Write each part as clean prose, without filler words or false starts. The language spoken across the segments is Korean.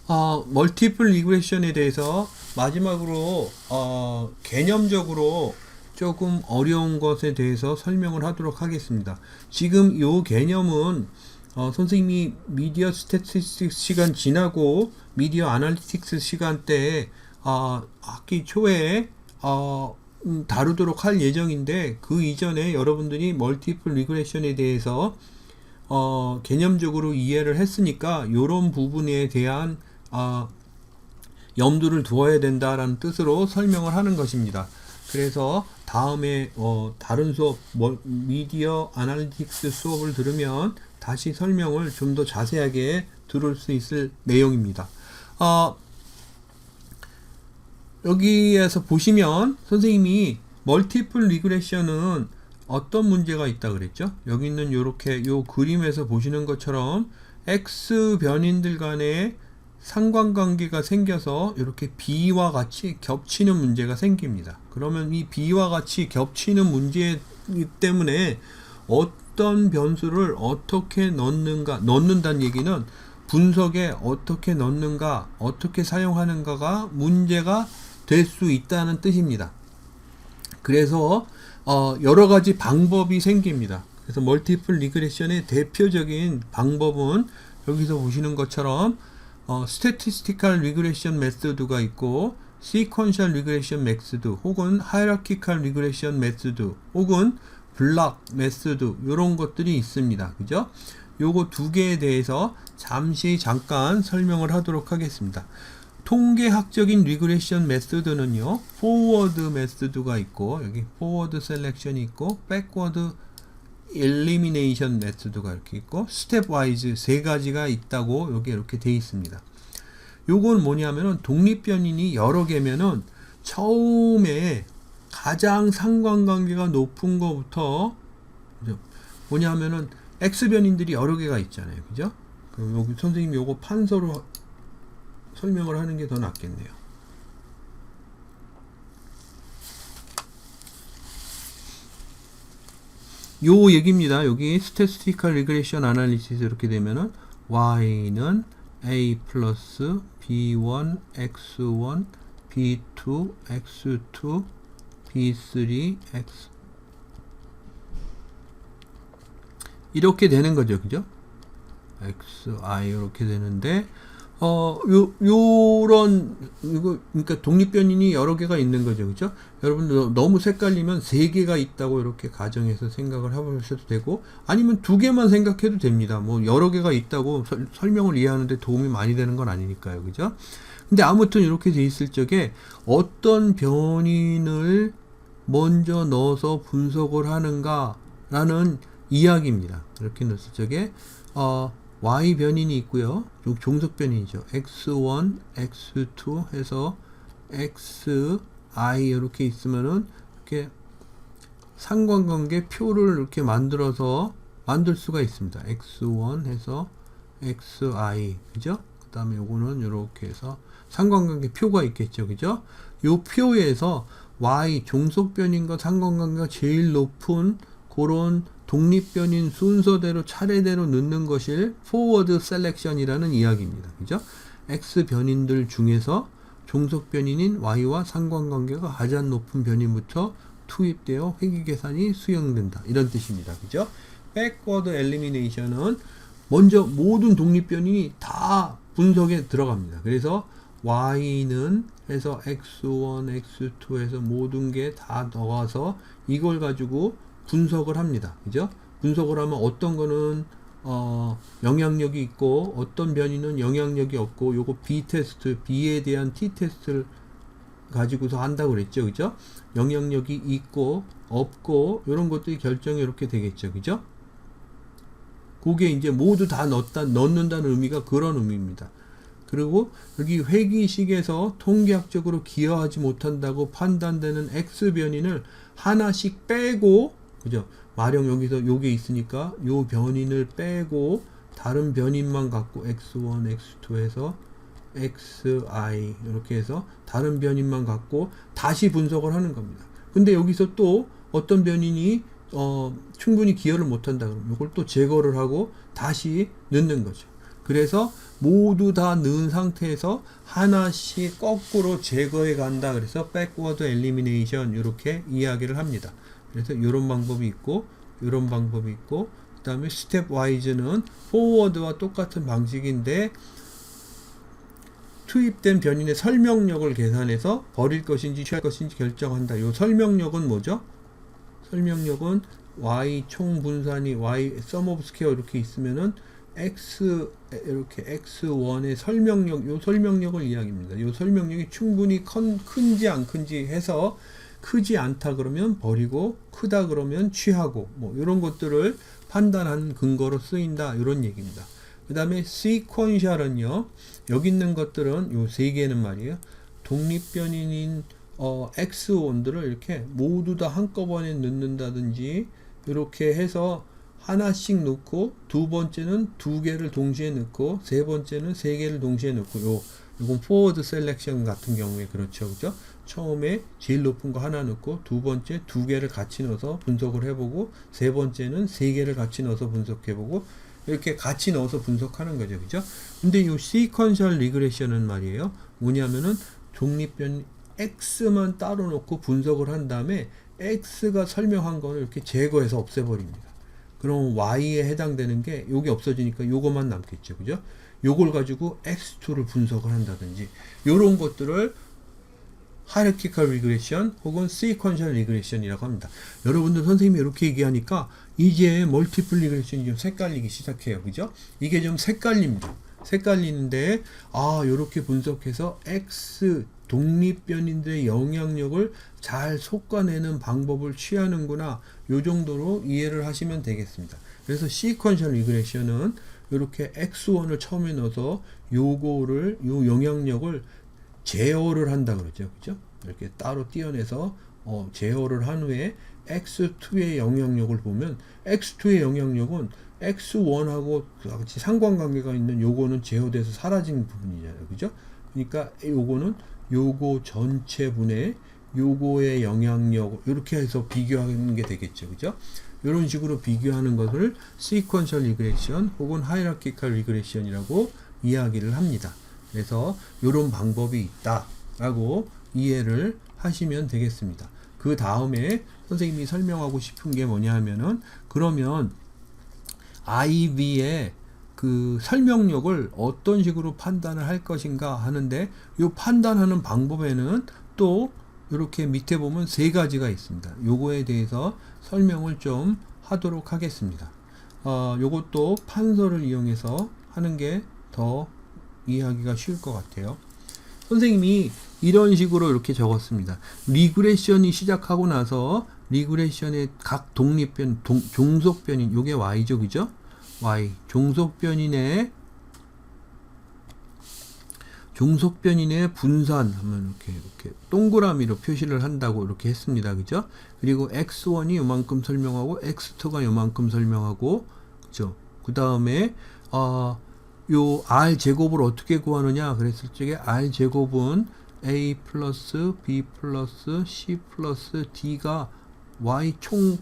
멀티플 리그레션에 대해서 마지막으로 개념적으로 조금 어려운 것에 대해서 설명을 하도록 하겠습니다. 지금 이 개념은 선생님이 미디어 스태티스틱스 시간 지나고 미디어 아날리틱스 시간 때 학기 초에 다루도록 할 예정인데, 그 이전에 여러분들이 멀티플 리그레션에 대해서 개념적으로 이해를 했으니까 이런 부분에 대한 염두를 두어야 된다라는 뜻으로 설명을 하는 것입니다. 그래서 다음에 다른 수업 미디어 아날리틱스 수업을 들으면 다시 설명을 좀 더 자세하게 들을 수 있을 내용입니다. 여기에서 보시면 선생님이 멀티플 리그레션은 어떤 문제가 있다 그랬죠? 여기 있는 요렇게 요 그림에서 보시는 것처럼 X 변인들 간에 상관관계가 생겨서 이렇게 B와 같이 겹치는 문제가 생깁니다. 그러면 이 B와 같이 겹치는 문제 때문에 어떤 변수를 어떻게 넣는다는 얘기는 분석에 어떻게 넣는가, 어떻게 사용하는가가 문제가 될 수 있다는 뜻입니다. 그래서 여러 가지 방법이 생깁니다. 그래서 멀티플 리그레션의 대표적인 방법은 여기서 보시는 것처럼 스태티스티컬 리그레션 메소드가 있고, 시퀀셜 리그레션 메소드, 혹은 하이라키컬 리그레션 메소드, 혹은 블락 메소드, 이런 것들이 있습니다. 그죠? 요거 두 개에 대해서 잠깐 설명을 하도록 하겠습니다. 통계학적인 리그레션 메소드는요, 포워드 메소드가 있고, 여기 포워드 셀렉션이 있고, 백워드 엘리미네이션 메소드가 이렇게 있고, 스텝 와이즈 세 가지가 있다고 여기 이렇게 돼 있습니다. 요건 뭐냐면은 독립변인이 여러 개면은 처음에 가장 상관관계가 높은 거부터, 뭐냐면은 X변인들이 여러 개가 있잖아요. 그죠? 그럼 여기 선생님이 요거 판서로 설명을 하는 게 더 낫겠네요. 요 얘기입니다. 여기 스태티스티컬 리그레션 아날리시스 이렇게 되면은 y는 a 플러스 b1 x1 b2 x2 b3 x 이렇게 되는 거죠. 그죠? xi 이렇게 되는데 그러니까 독립변인이 여러 개가 있는 거죠. 그죠? 여러분들 너무 헷갈리면 세 개가 있다고 이렇게 가정해서 생각을 해보셔도 되고, 아니면 두 개만 생각해도 됩니다. 뭐 여러 개가 있다고 설명을 이해하는데 도움이 많이 되는 건 아니니까요. 그죠? 근데 아무튼 이렇게 돼 있을 적에 어떤 변인을 먼저 넣어서 분석을 하는가라는 이야기입니다. 이렇게 넣었을 적에 Y 변인이 있고요. 종속 변인이죠. x1, x2 해서 xi 이렇게 있으면은 이렇게 상관관계 표를 이렇게 만들 수가 있습니다. x1 해서 xi, 그죠? 그 다음에 요거는 이렇게 해서 상관관계 표가 있겠죠. 그죠? 요 표에서 y 종속 변인과 상관관계가 제일 높은 그런 독립변인 순서대로 차례대로 넣는 것을 포워드 셀렉션이라는 이야기입니다. 그죠? X 변인들 중에서 종속 변인인 Y와 상관관계가 가장 높은 변인부터 투입되어 회귀 계산이 수행된다. 이런 뜻입니다. 그죠? 백워드 엘리미네이션은 먼저 모든 독립변인이 다 분석에 들어갑니다. 그래서 Y는 해서 X1, X2 해서 모든 게 다 넣어서 이걸 가지고 분석을 합니다. 그죠? 분석을 하면 어떤 거는 영향력이 있고 어떤 변이는 영향력이 없고, 요거 B 테스트, B에 대한 T 테스트를 가지고서 한다고 그랬죠. 그죠? 영향력이 있고 없고 이런 것들이 결정이 이렇게 되겠죠. 그죠? 그게 이제 모두 다 넣는다는 의미가 그런 의미입니다. 그리고 여기 회귀식에서 통계학적으로 기여하지 못한다고 판단되는 X 변인을 하나씩 빼고, 그죠? 마령 여기서 요게 있으니까 요 변인을 빼고 다른 변인만 갖고 x1, x2 해서 xi 이렇게 해서 다른 변인만 갖고 다시 분석을 하는 겁니다. 근데 여기서 또 어떤 변인이 충분히 기여를 못한다 그러면 이걸 또 제거를 하고 다시 넣는 거죠. 그래서 모두 다 넣은 상태에서 하나씩 거꾸로 제거해 간다. 그래서 backward elimination 이렇게 이야기를 합니다. 그래서 이런 방법이 있고 이런 방법이 있고 그 다음에 스텝 와이즈는 forward와 똑같은 방식인데 투입된 변인의 설명력을 계산해서 버릴 것인지 취할 것인지 결정한다. 이 설명력은 뭐죠? 설명력은 y 총 분산이 y sum of square 이렇게 있으면은 x 이렇게 x1의 설명력, 요 설명력을 이야기합니다. 요 설명력이 충분히 큰지 안 큰지 해서 크지 않다 그러면 버리고 크다 그러면 취하고 뭐 이런 것들을 판단하는 근거로 쓰인다 이런 얘기입니다. 그 다음에 sequential은요, 여기 있는 것들은 요 세 개는 말이에요, 독립변인인 x1들을 이렇게 모두 다 한꺼번에 넣는다든지 이렇게 해서 하나씩 넣고 두 번째는 두 개를 동시에 넣고 세 번째는 세 개를 동시에 넣고 요건 forward selection 같은 경우에 그렇죠, 그죠? 처음에 제일 높은 거 하나 넣고 두 번째 두 개를 같이 넣어서 분석을 해보고 세 번째는 세 개를 같이 넣어서 분석해보고 이렇게 같이 넣어서 분석하는 거죠, 그죠? 근데 이 sequential regression은 말이에요, 뭐냐면은 독립변 x만 따로 놓고 분석을 한 다음에 x가 설명한 거를 이렇게 제거해서 없애버립니다. 그럼 y에 해당되는 게 여기 없어지니까 요것만 남겠죠, 그죠? 요걸 가지고 x2를 분석을 한다든지 요런 것들을 hierarchical regression 혹은 sequential regression이라고 합니다. 여러분들 선생님이 이렇게 얘기하니까 이제 multiple regression이 좀 헷갈리기 시작해요, 그죠? 이게 좀 헷갈립니다. 헷갈리는데 요렇게 분석해서 x 독립변인들의 영향력을 잘 솎아내는 방법을 취하는구나, 요 정도로 이해를 하시면 되겠습니다. 그래서 sequential regression은 이렇게 x1을 처음에 넣어서 요거를 요 영향력을 제어를 한다 그러죠, 그죠? 이렇게 따로 떼어내서 제어를 한 후에 x2의 영향력을 보면 x2의 영향력은 x1하고 같이 상관관계가 있는 요거는 제어돼서 사라진 부분이잖아요, 그죠? 그러니까 요거는 요거 전체 분의 요거의 영향력 이렇게 해서 비교하는 게 되겠죠, 그죠? 이런 식으로 비교하는 것을 sequential regression 혹은 hierarchical regression이라고 이야기를 합니다. 그래서 이런 방법이 있다라고 이해를 하시면 되겠습니다. 그 다음에 선생님이 설명하고 싶은 게 뭐냐 하면은, 그러면 IB의 그 설명력을 어떤 식으로 판단을 할 것인가 하는데, 이 판단하는 방법에는 또 이렇게 밑에 보면 세 가지가 있습니다. 요거에 대해서 설명을 좀 하도록 하겠습니다. 요것도 판서를 이용해서 하는 게 더 이해하기가 쉬울 것 같아요. 선생님이 이런 식으로 이렇게 적었습니다. 리그레션이 시작하고 나서 리그레션의 각 독립변, 종속변인, 요게 y죠, 그죠? y 종속변인의 분산 하면 이렇게 동그라미로 표시를 한다고 이렇게 했습니다, 그죠? 그리고 x1이 요만큼 설명하고 x2가 요만큼 설명하고, 그죠? 그 다음에 요 r 제곱을 어떻게 구하느냐 그랬을 적에 r 제곱은 a 플러스 b 플러스 c 플러스 d가 y 총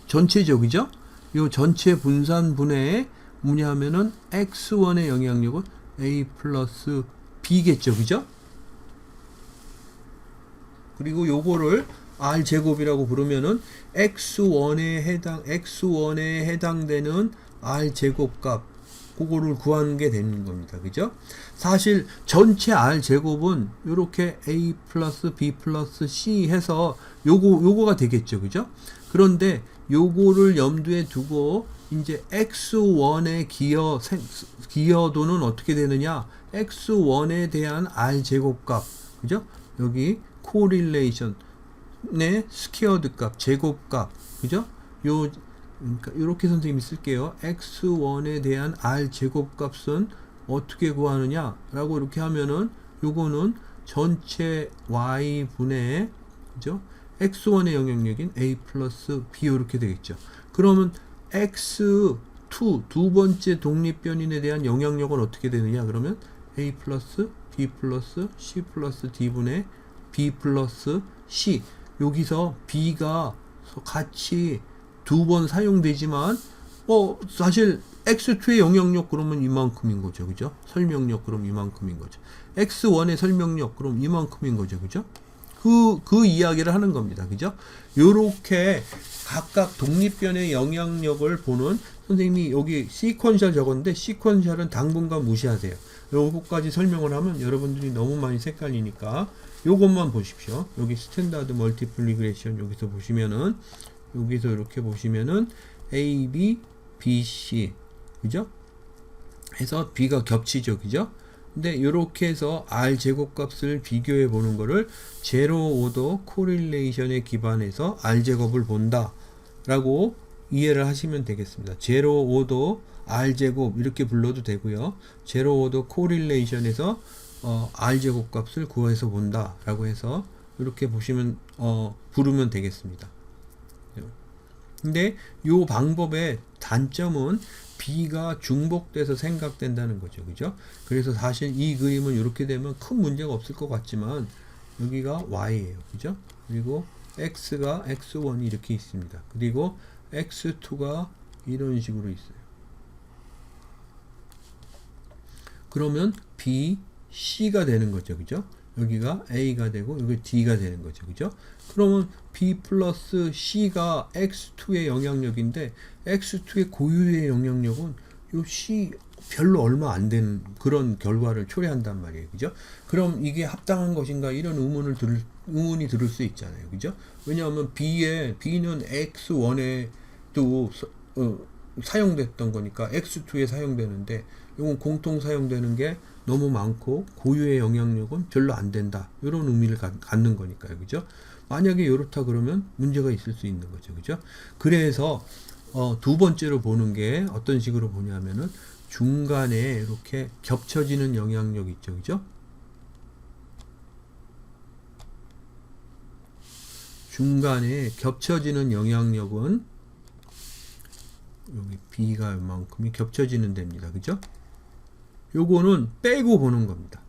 전체죠, 그죠? 요 전체 분산분의 뭐냐면은 x1의 영향력은 a 플러스 b겠죠, 그죠? 그리고 요거를 r 제곱이라고 부르면은 x1에 해당되는 r 제곱값, 그거를 구하는 게 되는 겁니다, 그죠? 사실 전체 r 제곱은 요렇게 a 플러스 b 플러스 c 해서 요거가 되겠죠, 그죠? 그런데 요거를 염두에 두고 이제 x1의 기여도는 어떻게 되느냐, x1에 대한 r 제곱값, 그죠? 여기 correlation의 스퀘어드 값, 제곱값, 그죠? 그러니까 이렇게 선생님이 쓸게요. x1에 대한 r 제곱값은 어떻게 구하느냐 라고 이렇게 하면은, 요거는 전체 y 분의, 그죠? x1의 영향력인 a 플러스 b 이렇게 되겠죠. 그러면 x2 두 번째 독립변인에 대한 영향력은 어떻게 되느냐, 그러면 a 플러스 b 플러스 c 플러스 d 분의 b 플러스 c, 여기서 b가 같이 두 번 사용되지만 사실 x2의 영향력 그러면 이만큼인 거죠. 그죠? 설명력 그럼 이만큼인 거죠. x1의 설명력 그럼 이만큼인 거죠. 그죠? 그 이야기를 하는 겁니다. 그죠? 요렇게 각각 독립변의 영향력을 보는 선생님이 여기 시퀀셜 적었는데 시퀀셜은 당분간 무시하세요. 요거까지 설명을 하면 여러분들이 너무 많이 헷갈리니까 요것만 보십시오. 여기 스탠다드 멀티플 리그레션 여기서 보시면은 여기서 이렇게 보시면은 A, B, B, C 그죠? 해서 B가 겹치죠. 그죠? 근데 이렇게 해서 R 제곱값을 비교해 보는 거를 제로 오더 코릴레이션에 기반해서 R 제곱을 본다 라고 이해를 하시면 되겠습니다. 제로 오더 R 제곱 이렇게 불러도 되고요. 제로 오더 코릴레이션에서 R 제곱 값을 구해서 본다 라고 해서 이렇게 보시면 부르면 되겠습니다. 근데 이 방법의 단점은 B가 중복돼서 생각된다는 거죠. 그죠? 그래서 사실 이 그림은 이렇게 되면 큰 문제가 없을 것 같지만 여기가 Y예요. 그죠? 그리고 X가 X1이 이렇게 있습니다. 그리고 X2가 이런 식으로 있어요. 그러면 B, C가 되는 거죠. 그죠? 여기가 A가 되고 여기 D가 되는 거죠. 그죠? 그러면 B 플러스 C가 X2의 영향력인데 X2의 고유의 영향력은 요 C 별로 얼마 안 되는 그런 결과를 초래한단 말이에요. 그죠? 그럼 이게 합당한 것인가 이런 의문이 들을 수 있잖아요. 그죠? 왜냐하면 B는 X1에도 사용됐던 거니까 X2에 사용되는데 이건 공통 사용되는 게 너무 많고 고유의 영향력은 별로 안 된다. 이런 의미를 갖는 거니까요. 그죠? 만약에 이렇다 그러면 문제가 있을 수 있는 거죠. 그죠? 그래서 두 번째로 보는 게 어떤 식으로 보냐면은 중간에 이렇게 겹쳐지는 영향력 있죠. 그죠? 중간에 겹쳐지는 영향력은 여기 B가 이만큼이 겹쳐지는 데입니다. 그죠? 요거는 빼고 보는 겁니다.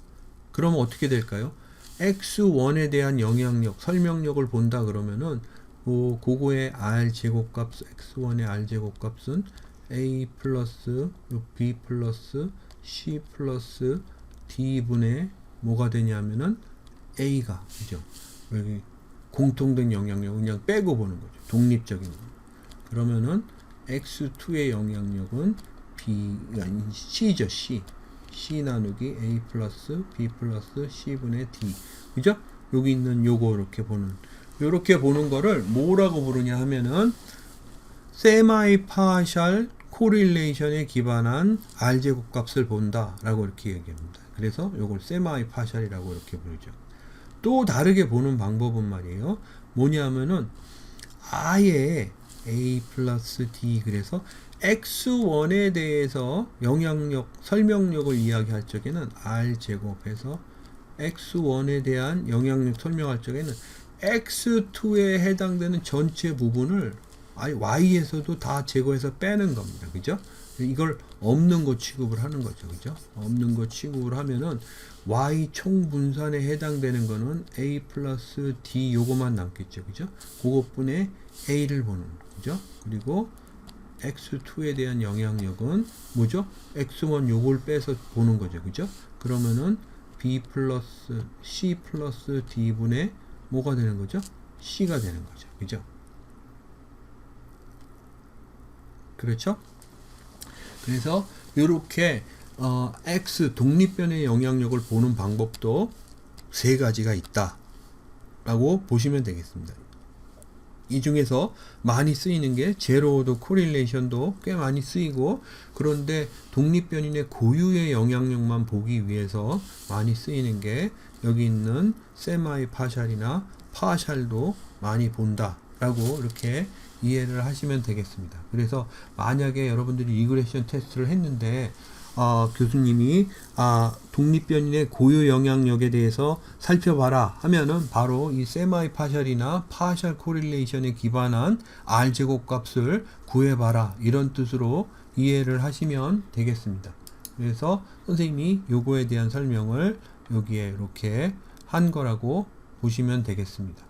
그러면 어떻게 될까요? X1에 대한 영향력, 설명력을 본다 그러면은 그거의 R 제곱값, X1의 R 제곱값은 A 플러스 B 플러스 C 플러스 D분의 뭐가 되냐면은 A가, 그죠? 여기 공통된 영향력 그냥 빼고 보는 거죠. 독립적인. 그러면은 X2의 영향력은 C죠. C 나누기 A 플러스 B 플러스 C분의 D. 그죠? 여기 있는 요거 요렇게 보는 거를 뭐라고 부르냐 하면은 세마이 파셜 코릴레이션에 기반한 R 제곱 값을 본다 라고 이렇게 얘기합니다. 그래서 요걸 세마이 파셜이라고 이렇게 부르죠. 또 다르게 보는 방법은 말이에요. 뭐냐면은 아예 A 플러스 D 그래서 X1에 대해서 영향력, 설명력을 이야기할 적에는 R 제곱해서 X1에 대한 영향력 설명할 적에는 X2에 해당되는 전체 부분을 Y에서도 다 제거해서 빼는 겁니다. 그죠? 이걸 없는 거 취급을 하는 거죠. 그죠? 없는 거 취급을 하면은 Y 총 분산에 해당되는 거는 A 플러스 D 요거만 남겠죠. 그죠? 그것분의 A를 보는 거죠. 그리고 X2에 대한 영향력은 뭐죠? X1 요걸 빼서 보는 거죠. 그죠? 그러면은 B 플러스 C 플러스 D분의 뭐가 되는 거죠? C가 되는 거죠. 그죠? 그렇죠? 그래서 이렇게 X 독립변의 영향력을 보는 방법도 세 가지가 있다 라고 보시면 되겠습니다. 이 중에서 많이 쓰이는 게 제로 오더 코릴레이션도 꽤 많이 쓰이고, 그런데 독립변인의 고유의 영향력만 보기 위해서 많이 쓰이는 게 여기 있는 세마이 파샬이나 파샬도 많이 본다 라고 이렇게 이해를 하시면 되겠습니다. 그래서 만약에 여러분들이 리그레션 테스트를 했는데 교수님이 독립변인의 고유 영향력에 대해서 살펴봐라 하면은 바로 이 세마이 파셜이나 파셜 코릴레이션에 기반한 R 제곱 값을 구해봐라 이런 뜻으로 이해를 하시면 되겠습니다. 그래서 선생님이 요거에 대한 설명을 여기에 이렇게 한 거라고 보시면 되겠습니다.